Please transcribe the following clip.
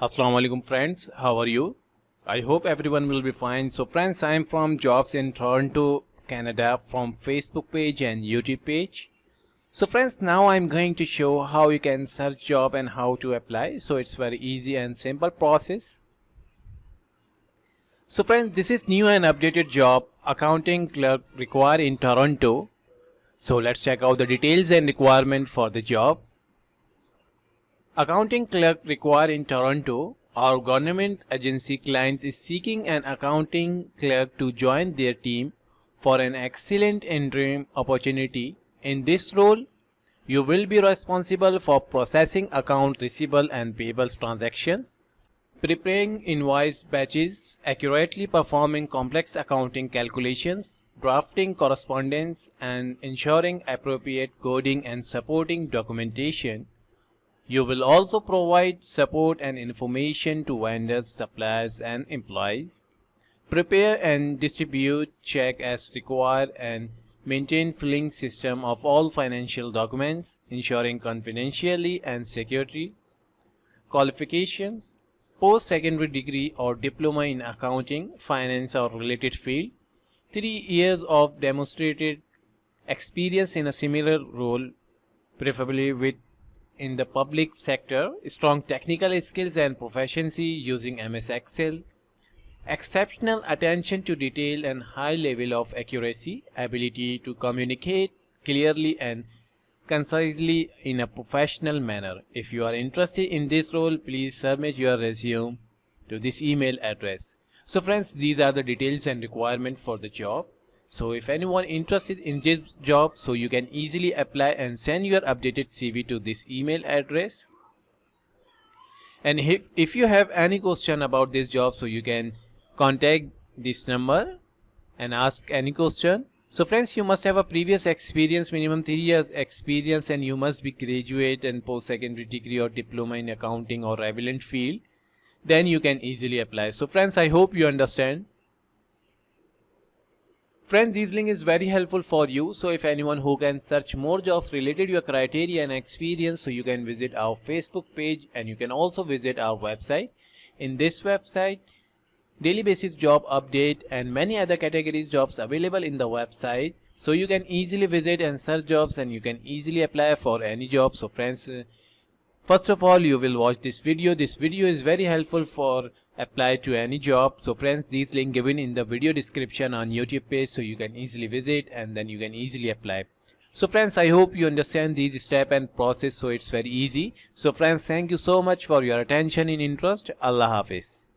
Assalamu alaikum friends, how are you? I hope everyone will be fine. So friends, I am from Jobs in Toronto, Canada from Facebook page and YouTube page. So friends, now I'm going to show how you can search job and how to apply. So it's very easy and simple process. So friends, this is new and updated job accounting clerk required in Toronto. So let's check out the details and requirement for the job. Accounting clerk required in Toronto. Our government agency clients is seeking an accounting clerk to join their team for an excellent interim opportunity. In this role, you will be responsible for processing account receivable and payable transactions, preparing invoice batches, accurately performing complex accounting calculations, drafting correspondence, and ensuring appropriate coding and supporting documentation. You will also provide support and information to vendors, suppliers, and employees. Prepare and distribute check as required and maintain filing system of all financial documents, ensuring confidentiality and security. Qualifications: post-secondary degree or diploma in accounting, finance, or related field. 3 years of demonstrated experience in a similar role, preferably in the public sector, strong technical skills and proficiency using MS Excel, exceptional attention to detail and high level of accuracy, ability to communicate clearly and concisely in a professional manner. If you are interested in this role, please submit your resume to this email address. So friends, these are the details and requirements for the job. So if anyone interested in this job, so you can easily apply and send your updated CV to this email address. And if you have any question about this job, so you can contact this number and ask any question. So friends, you must have a previous experience, minimum 3 years experience, and you must be graduate and post-secondary degree or diploma in accounting or relevant field. Then you can easily apply. So friends, I hope you understand. Friends, this link is very helpful for you. So if anyone who can search more jobs related to your criteria and experience, so you can visit our Facebook page and you can also visit our website. In this website, daily basis job update and many other categories jobs available in the website. So you can easily visit and search jobs and you can easily apply for any job. So friends, first of all, you will watch this video. This video is very helpful for apply to any job. So friends, this link given in the video description on YouTube page, so you can easily visit and then you can easily apply. So friends, I hope you understand these step and process, so it's very easy. So friends, thank you so much for your attention and interest. Allah Hafiz.